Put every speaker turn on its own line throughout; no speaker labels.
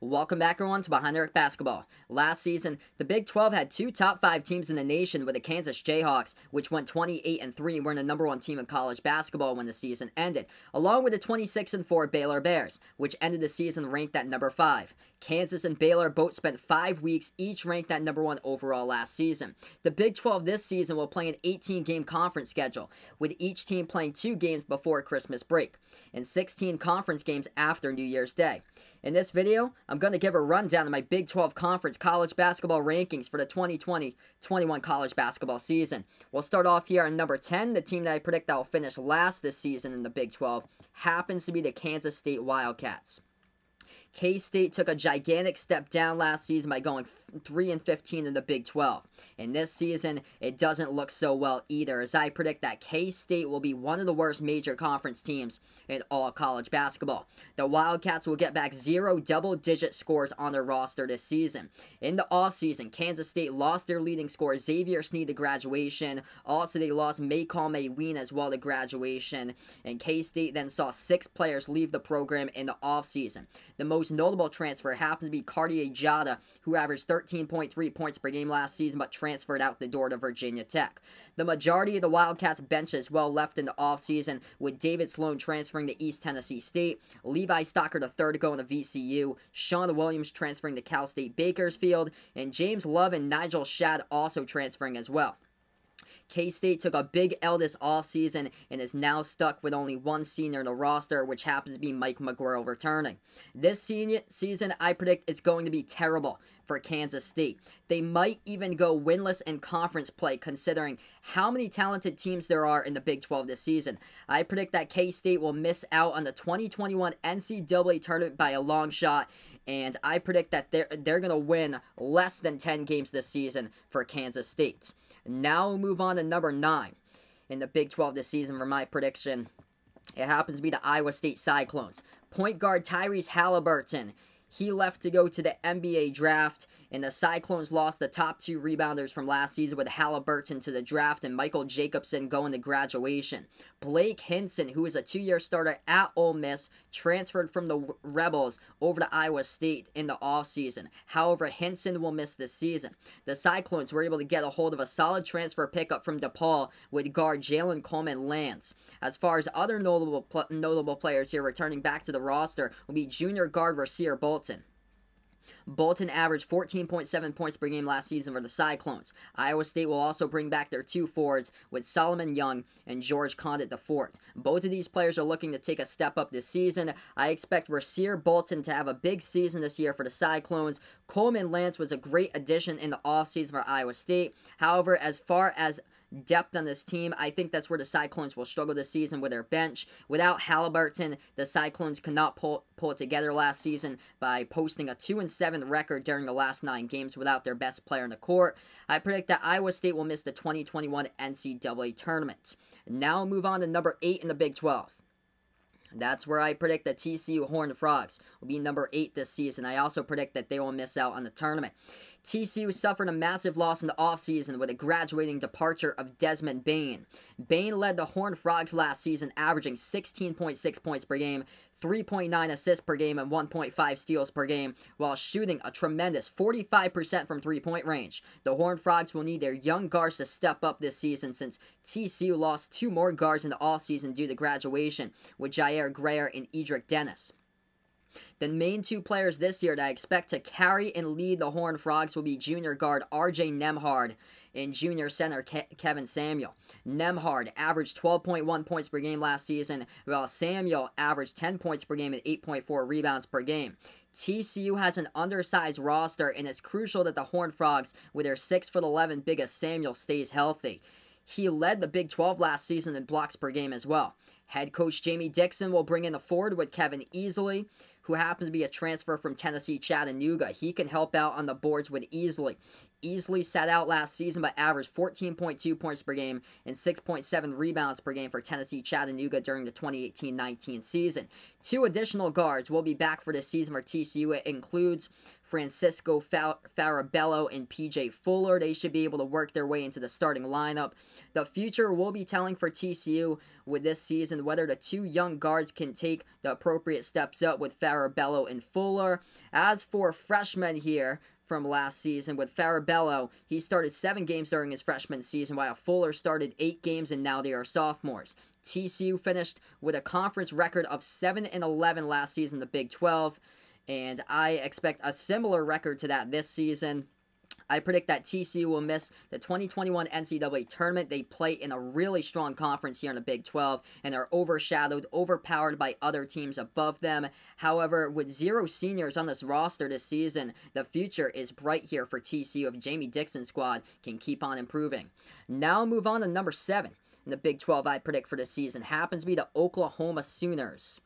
Welcome back, everyone, to Behind the Arc Basketball. Last season, the Big 12 had two top 5 teams in the nation with the Kansas Jayhawks, which went 28-3 and were the number 1 team in college basketball when the season ended, along with the 26-4 Baylor Bears, which ended the season ranked at number 5. Kansas and Baylor both spent 5 weeks, each ranked at number 1 overall last season. The Big 12 this season will play an 18-game conference schedule, with each team playing 2 games before Christmas break, and 16 conference games after New Year's Day. In this video, I'm going to give a rundown of my Big 12 Conference college basketball rankings for the 2020-21 college basketball season. We'll start off here on number 10. The team that I predict that will finish last this season in the Big 12 happens to be the Kansas State Wildcats. K-State took a gigantic step down last season by going 3-15 in the Big 12. And this season, it doesn't look so well either, as I predict that K-State will be one of the worst major conference teams in all college basketball. The Wildcats will get back 0 double-digit scores on their roster this season. In the offseason, Kansas State lost their leading scorer Xavier Sneed to graduation. Also, they lost Maycall Mayween as well to graduation. And K-State then saw 6 players leave the program in the offseason. The most notable transfer happened to be Cartier Jada, who averaged 13.3 points per game last season but transferred out the door to Virginia Tech. The majority of the Wildcats bench as well left in the offseason, with David Sloan transferring to East Tennessee State, Levi Stockard III going to VCU, Sean Williams transferring to Cal State Bakersfield, and James Love and Nigel Shad also transferring as well. K-State took a big L this offseason and is now stuck with only one senior in the roster, which happens to be Mike McGuire returning. This season, I predict it's going to be terrible for Kansas State. They might even go winless in conference play, considering how many talented teams there are in the Big 12 this season. I predict that K-State will miss out on the 2021 NCAA tournament by a long shot, and I predict that they're going to win less than 10 games this season for Kansas State. Now we'll move on to number 9 in the Big 12 this season for my prediction. It happens to be the Iowa State Cyclones. Point guard Tyrese Halliburton. He left to go to the NBA draft, and the Cyclones lost the top 2 rebounders from last season with Halliburton to the draft and Michael Jacobson going to graduation. Blake Hinson, who is a 2-year starter at Ole Miss, transferred from the Rebels over to Iowa State in the offseason. However, Hinson will miss this season. The Cyclones were able to get a hold of a solid transfer pickup from DePaul with guard Jalen Coleman-Lance. As far as other notable players here returning back to the roster will be junior guard Rasir Bolton. Bolton averaged 14.7 points per game last season for the Cyclones. Iowa State will also bring back their 2 forwards with Solomon Young and George Condit IV. Both of these players are looking to take a step up this season. I expect Rasir Bolton to have a big season this year for the Cyclones. Coleman Lance was a great addition in the offseason for Iowa State. However, as far as depth on this team, I think that's where the Cyclones will struggle this season with their bench. Without Halliburton, the Cyclones could not pull it together last season by posting a 2-7 record during the last 9 games without their best player in the court. I predict that Iowa State will miss the 2021 NCAA tournament. Now we'll move on to number 8 in the Big 12. That's where I predict that TCU Horned Frogs will be number 8 this season. I also predict that they will miss out on the tournament. TCU suffered a massive loss in the offseason with a graduating departure of Desmond Bane. Bane led the Horned Frogs last season, averaging 16.6 points per game, 3.9 assists per game, and 1.5 steals per game, while shooting a tremendous 45% from three-point range. The Horned Frogs will need their young guards to step up this season, since TCU lost 2 more guards in the offseason due to graduation, with Jair Grayer and Edric Dennis. The main 2 players this year that I expect to carry and lead the Horned Frogs will be junior guard RJ Nembhard and junior center Kevin Samuel. Nembhard averaged 12.1 points per game last season, while Samuel averaged 10 points per game and 8.4 rebounds per game. TCU has an undersized roster, and it's crucial that the Horned Frogs, with their 6'11" biggest Samuel, stays healthy. He led the Big 12 last season in blocks per game as well. Head coach Jamie Dixon will bring in the forward with Kevin Easley, who happens to be a transfer from Tennessee Chattanooga. He can help out on the boards with Easley. Easley sat out last season but averaged 14.2 points per game and 6.7 rebounds per game for Tennessee Chattanooga during the 2018-19 season. 2 additional guards will be back for this season for TCU. It includes Francisco Farabello and PJ Fuller. They should be able to work their way into the starting lineup. The future will be telling for TCU with this season whether the two young guards can take the appropriate steps up with Farabello and Fuller. As for freshmen here, from last season with Farabello, he started 7 games during his freshman season, while Fuller started 8 games, and now they are sophomores. TCU finished with a conference record of 7-11 last season, the Big 12, and I expect a similar record to that this season. I predict that TCU will miss the 2021 NCAA tournament. They play in a really strong conference here in the Big 12 and are overpowered by other teams above them. However, with 0 seniors on this roster this season, the future is bright here for TCU if Jamie Dixon's squad can keep on improving. Now move on to number 7 in the Big 12 I predict for this season. Happens to be the Oklahoma Sooners.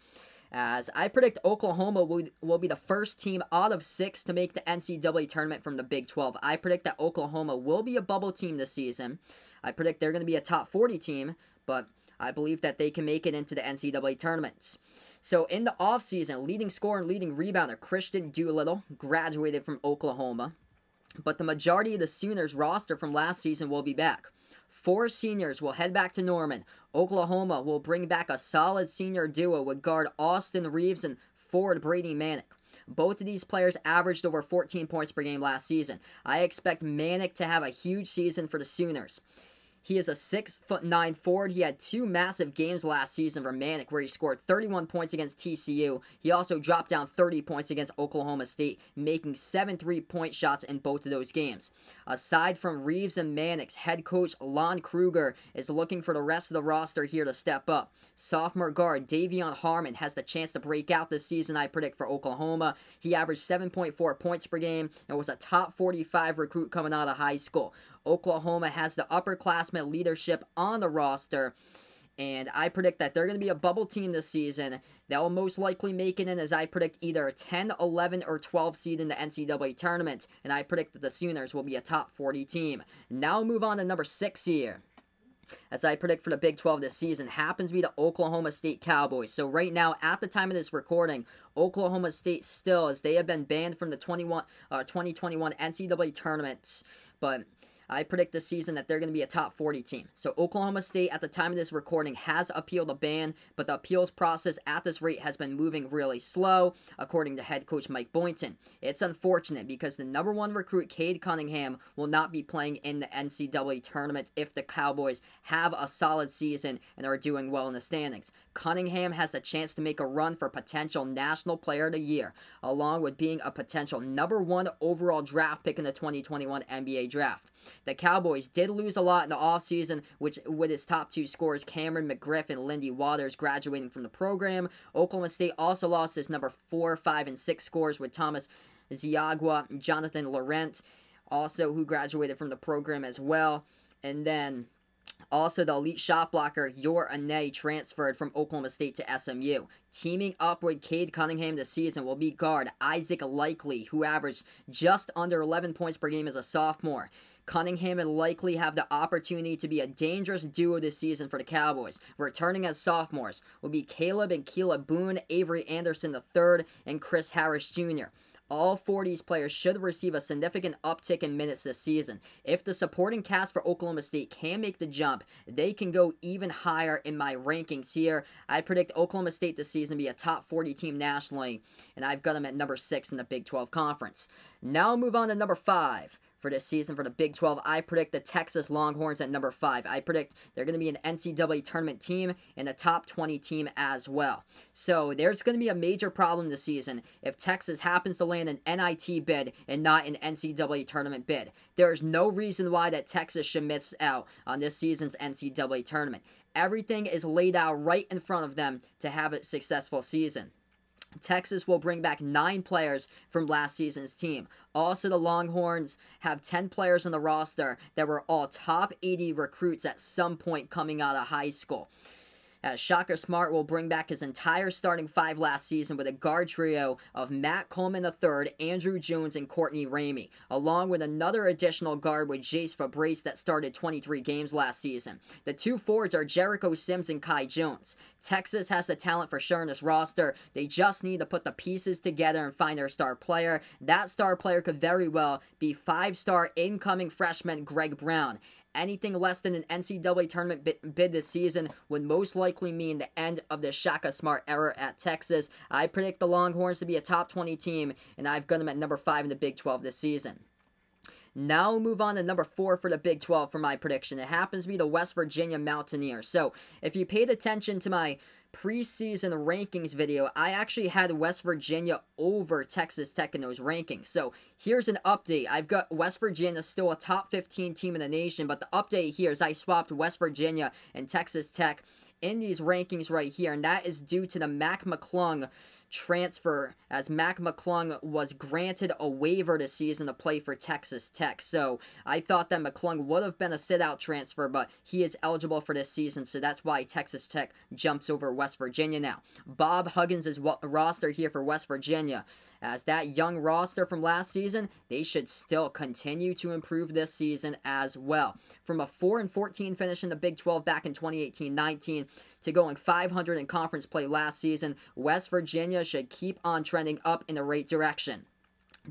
As I predict Oklahoma will be the first team out of 6 to make the NCAA tournament from the Big 12. I predict that Oklahoma will be a bubble team this season. I predict they're going to be a top 40 team, but I believe that they can make it into the NCAA tournaments. So in the offseason, leading scorer and leading rebounder Christian Doolittle graduated from Oklahoma, but the majority of the Sooners roster from last season will be back. 4 seniors will head back to Norman. Oklahoma will bring back a solid senior duo with guard Austin Reeves and forward Brady Manick. Both of these players averaged over 14 points per game last season. I expect Manick to have a huge season for the Sooners. He is a 6'9" forward. He had 2 massive games last season for Manick where he scored 31 points against TCU. He also dropped down 30 points against Oklahoma State, making 7 3-point shots in both of those games. Aside from Reeves and Manick's, head coach Lon Kruger is looking for the rest of the roster here to step up. Sophomore guard Davion Harmon has the chance to break out this season, I predict, for Oklahoma. He averaged 7.4 points per game and was a top 45 recruit coming out of high school. Oklahoma has the upperclassmen leadership on the roster, and I predict that they're going to be a bubble team this season. They'll most likely make it in, as I predict, either a 10, 11, or 12 seed in the NCAA tournament, and I predict that the Sooners will be a top 40 team. Now move on to number 6 here. As I predict for the Big 12 this season, happens to be the Oklahoma State Cowboys. So right now, at the time of this recording, Oklahoma State still, as they have been banned from the 2021 NCAA tournaments, but I predict this season that they're going to be a top 40 team. So Oklahoma State, at the time of this recording, has appealed a ban, but the appeals process at this rate has been moving really slow, according to head coach Mike Boynton. It's unfortunate because the number 1 recruit, Cade Cunningham, will not be playing in the NCAA tournament if the Cowboys have a solid season and are doing well in the standings. Cunningham has the chance to make a run for potential National Player of the Year, along with being a potential number 1 overall draft pick in the 2021 NBA draft. The Cowboys did lose a lot in the offseason, which with its top 2 scorers, Cameron McGriff and Lindy Waters, graduating from the program. Oklahoma State also lost its number 4, 5, and 6 scorers with Thomas Ziagwa and Jonathan Laurent, also who graduated from the program as well. And then also, the elite shot blocker Yor Ane transferred from Oklahoma State to SMU. Teaming up with Cade Cunningham this season will be guard Isaac Likely, who averaged just under 11 points per game as a sophomore. Cunningham and Likely have the opportunity to be a dangerous duo this season for the Cowboys. Returning as sophomores will be Caleb and Keela Boone, Avery Anderson III, and Chris Harris Jr. All 4 of these players should receive a significant uptick in minutes this season. If the supporting cast for Oklahoma State can make the jump, they can go even higher in my rankings here. I predict Oklahoma State this season to be a top 40 team nationally, and I've got them at number 6 in the Big 12 Conference. Now I'll move on to number 5. For this season for the Big 12, I predict the Texas Longhorns at number 5. I predict they're going to be an NCAA tournament team and a top 20 team as well. So there's going to be a major problem this season if Texas happens to land an NIT bid and not an NCAA tournament bid. There's no reason why that Texas should miss out on this season's NCAA tournament. Everything is laid out right in front of them to have a successful season. Texas will bring back 9 players from last season's team. Also, the Longhorns have 10 players on the roster that were all top 80 recruits at some point coming out of high school. as Shaka Smart will bring back his entire starting five last season with a guard trio of Matt Coleman III, Andrew Jones, and Courtney Ramey, along with another additional guard with Jace Fabrice that started 23 games last season. The two forwards are Jericho Sims and Kai Jones. Texas has the talent for sure in this roster. They just need to put the pieces together and find their star player. That star player could very well be five-star incoming freshman Greg Brown. Anything less than an NCAA tournament bid this season would most likely mean the end of the Shaka Smart era at Texas. I predict the Longhorns to be a top 20 team, and I've got them at number 5 in the Big 12 this season. Now we'll move on to number 4 for the Big 12 for my prediction. It happens to be the West Virginia Mountaineers. So, if you paid attention to my preseason rankings video, I actually had West Virginia over Texas Tech in those rankings. So here's an update. I've got West Virginia still a top 15 team in the nation, but the update here is I swapped West Virginia and Texas Tech in these rankings right here, and that is due to the Mac McClung transfer, as Mac McClung was granted a waiver this season to play for Texas Tech. So I thought that McClung would have been a sit-out transfer, but he is eligible for this season, so that's why Texas Tech jumps over West Virginia now. Bob Huggins' roster here for West Virginia. As that young roster from last season, they should still continue to improve this season as well. From a 4-14 finish in the Big 12 back in 2018-19 to going 500 in conference play last season, West Virginia should keep on trending up in the right direction.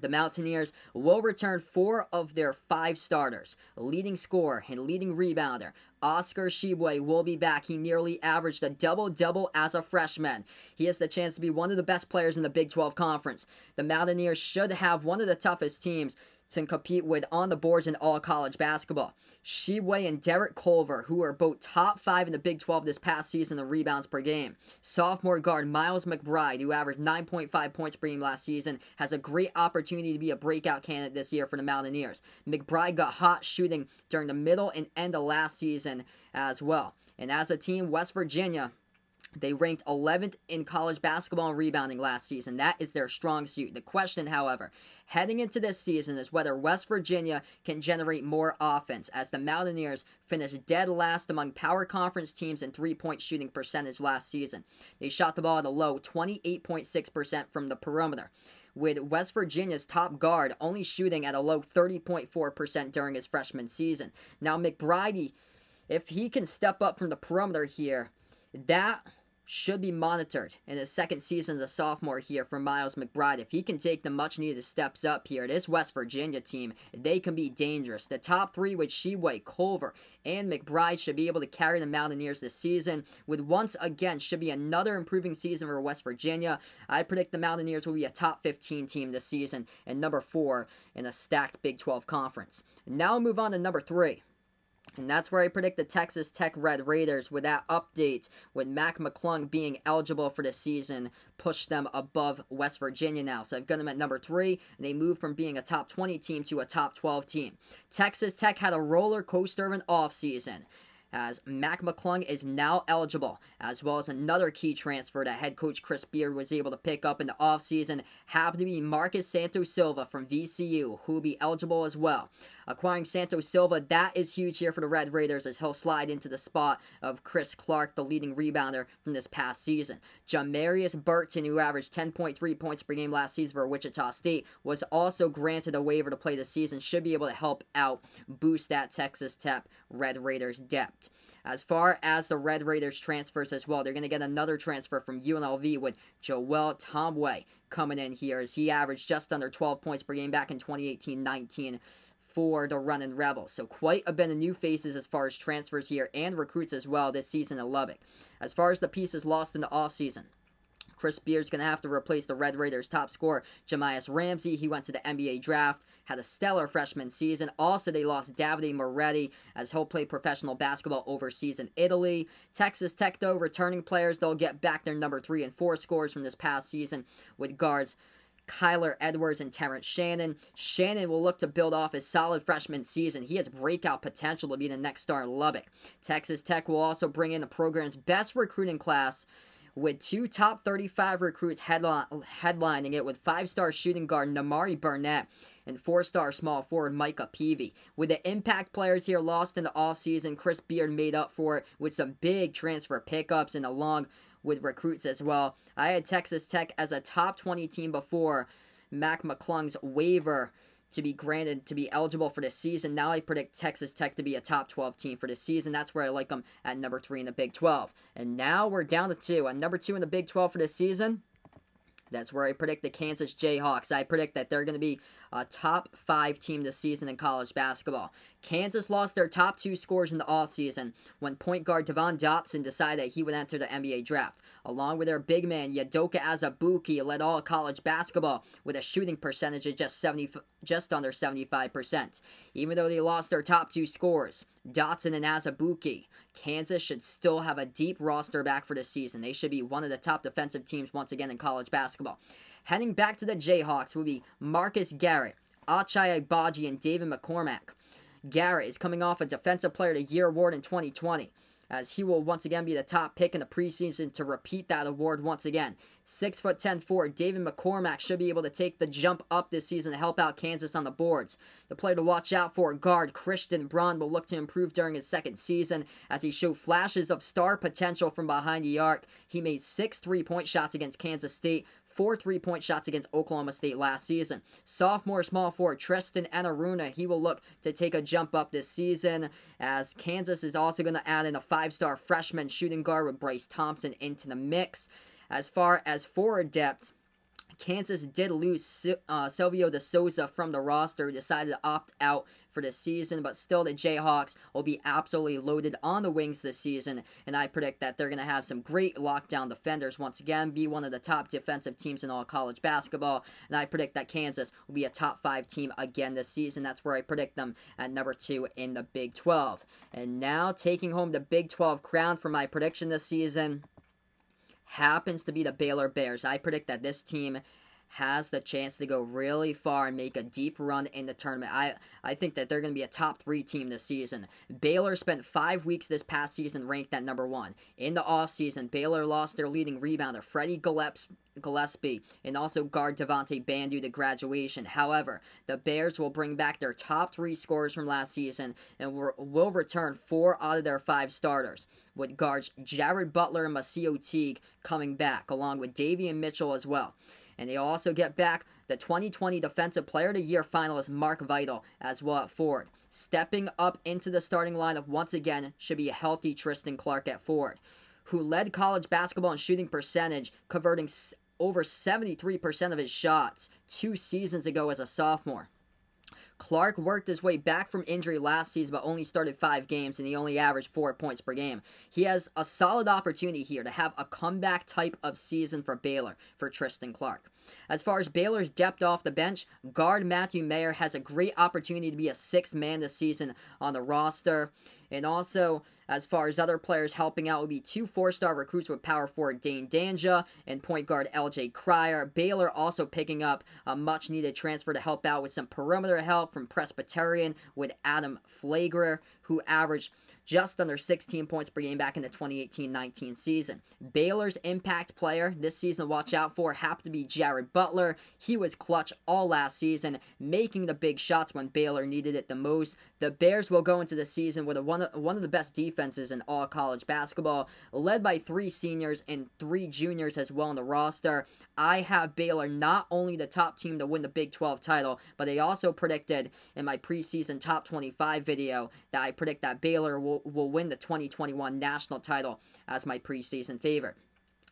The Mountaineers will return 4 of their 5 starters. Leading scorer and leading rebounder Oscar Tshiebwe will be back. He nearly averaged a double-double as a freshman. He has the chance to be one of the best players in the Big 12 Conference. The Mountaineers should have one of the toughest teams to compete with on the boards in all college basketball. Tshiebwe and Derek Culver, who are both top 5 in the Big 12 this past season in rebounds per game. Sophomore guard Miles McBride, who averaged 9.5 points per game last season, has a great opportunity to be a breakout candidate this year for the Mountaineers. McBride got hot shooting during the middle and end of last season as well. And as a team, West Virginia, they ranked 11th in college basketball and rebounding last season. That is their strong suit. The question, however, heading into this season is whether West Virginia can generate more offense, as the Mountaineers finished dead last among power conference teams in three-point shooting percentage last season. They shot the ball at a low 28.6% from the perimeter, with West Virginia's top guard only shooting at a low 30.4% during his freshman season. Now, McBride, if he can step up from the perimeter here, that should be monitored in his second season as a sophomore here for Miles McBride. If he can take the much-needed steps up here, this West Virginia team, they can be dangerous. The top 3 with Tshiebwe, Culver, and McBride should be able to carry the Mountaineers this season, with once again should be another improving season for West Virginia. I predict the Mountaineers will be a top 15 team this season and number 4 in a stacked Big 12 conference. Now we'll move on to number 3. And that's where I predict the Texas Tech Red Raiders, with that update with Mac McClung being eligible for this season, push them above West Virginia now. So I've got them at number 3, and they move from being a top 20 team to a top 12 team. Texas Tech had a roller coaster of an offseason, as Mac McClung is now eligible, as well as another key transfer that head coach Chris Beard was able to pick up in the offseason happened to be Marcus Santos Silva from VCU, who will be eligible as well. Acquiring Santos Silva, that is huge here for the Red Raiders, as he'll slide into the spot of Chris Clark, the leading rebounder from this past season. Jamarius Burton, who averaged 10.3 points per game last season for Wichita State, was also granted a waiver to play this season, should be able to help out boost that Texas Tech Red Raiders depth. As far as the Red Raiders transfers as well, they're going to get another transfer from UNLV with Joel Tomway coming in here, as he averaged just under 12 points per game back in 2018-19 for the Runnin' Rebels. So quite a bit of new faces as far as transfers here, and recruits as well this season in Lubbock. As far as the pieces lost in the offseason, Chris Beard's going to have to replace the Red Raiders' top scorer, Jamias Ramsey. He went to the NBA draft, had a stellar freshman season. Also, they lost Davide Moretti, as he'll play professional basketball overseas in Italy. Texas Tech, though, returning players, they'll get back their number 3 and 4 scorers from this past season, with guards Kyler Edwards and Terrence Shannon. Shannon will look to build off his solid freshman season. He has breakout potential to be the next star in Lubbock. Texas Tech will also bring in the program's best recruiting class with 2 top 35 recruits headlining it, with 5-star shooting guard Namari Burnett and 4-star small forward Micah Peavy. With the impact players here lost in the offseason, Chris Beard made up for it with some big transfer pickups and along with recruits as well. I had Texas Tech as a top 20 team before Mac McClung's waiver to be granted to be eligible for this season. Now I predict Texas Tech to be a top 12 team for this season. That's where I like them at number 3 in the Big 12. And now we're down to 2. At number 2 in the Big 12 for this season, that's where I predict the Kansas Jayhawks. I predict that they're going to be a top 5 team this season in college basketball. Kansas lost their top 2 scorers in the offseason when point guard Devon Dotson decided that he would enter the NBA draft. Along with their big man Udoka Azubuike led all college basketball with a shooting percentage of just under 75%. Even though they lost their top 2 scorers, Dotson and Azubuike, Kansas should still have a deep roster back for this season. They should be one of the top defensive teams once again in college basketball. Heading back to the Jayhawks will be Marcus Garrett, Ochai Agbaji, and David McCormack. Garrett is coming off a Defensive Player of the Year award in 2020, as he will once again be the top pick in the preseason to repeat that award once again. 6'10" forward David McCormack should be able to take the jump up this season to help out Kansas on the boards. The player to watch out for, guard Christian Braun, will look to improve during his second season as he showed flashes of star potential from behind the arc. He made 6 3-point shots against Kansas State, 4 3-point shots against Oklahoma State last season. Sophomore small forward Tristan Enaruna, he will look to take a jump up this season, as Kansas is also going to add in a 5-star freshman shooting guard with Bryce Thompson into the mix. As far as forward depth, Kansas did lose Silvio De Souza from the roster, who decided to opt out for the season, but still the Jayhawks will be absolutely loaded on the wings this season, and I predict that they're going to have some great lockdown defenders once again, be one of the top defensive teams in all college basketball, and I predict that Kansas will be a top 5 team again this season. That's where I predict them at number 2 in the Big 12. And now taking home the Big 12 crown for my prediction this season happens to be the Baylor Bears. I predict that this team has the chance to go really far and make a deep run in the tournament. I think that they're going to be a top 3 team this season. Baylor spent 5 weeks this past season ranked at number 1. In the offseason, Baylor lost their leading rebounder, Freddie Gillespie, and also guard Devontae Bandu to graduation. However, the Bears will bring back their top 3 scorers from last season and will return 4 out of their 5 starters, with guards Jared Butler and Maseo Teague coming back, along with Davian Mitchell as well. And they also get back the 2020 Defensive Player of the Year finalist Mark Vital as well at forward. Stepping up into the starting lineup once again should be a healthy Tristan Clark at forward, who led college basketball in shooting percentage, converting over 73% of his shots 2 seasons ago as a sophomore. Clark worked his way back from injury last season, but only started 5 games, and he only averaged 4 points per game. He has a solid opportunity here to have a comeback type of season for Baylor for Tristan Clark. As far as Baylor's depth off the bench, guard Matthew Mayer has a great opportunity to be a 6th man this season on the roster. And also, as far as other players helping out, will be 2 4-star recruits with power forward Dane Danja and point guard LJ Cryer. Baylor also picking up a much-needed transfer to help out with some perimeter help from Presbyterian with Adam Flagler, who averaged just under 16 points per game back in the 2018-19 season. Baylor's impact player this season to watch out for happened to be Jared Butler. He was clutch all last season, making the big shots when Baylor needed it the most. The Bears will go into the season with one of the best defenses in all college basketball, led by 3 seniors and 3 juniors as well on the roster. I have Baylor not only the top team to win the Big 12 title, but I also predicted in my preseason top 25 video that I predict that Baylor will win the 2021 national title as my preseason favorite.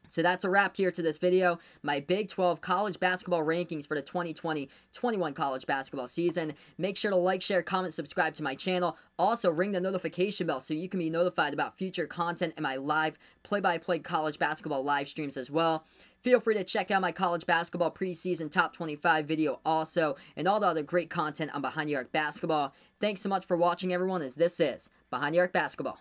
So that's a wrap here to this video. My Big 12 college basketball rankings for the 2020-21 college basketball season. Make sure to like, share, comment, subscribe to my channel. Also, ring the notification bell so you can be notified about future content and my live play-by-play college basketball live streams as well. Feel free to check out my college basketball preseason top 25 video also, and all the other great content on Behind the Arc Basketball. Thanks so much for watching, everyone, as this is Behind the Arc Basketball.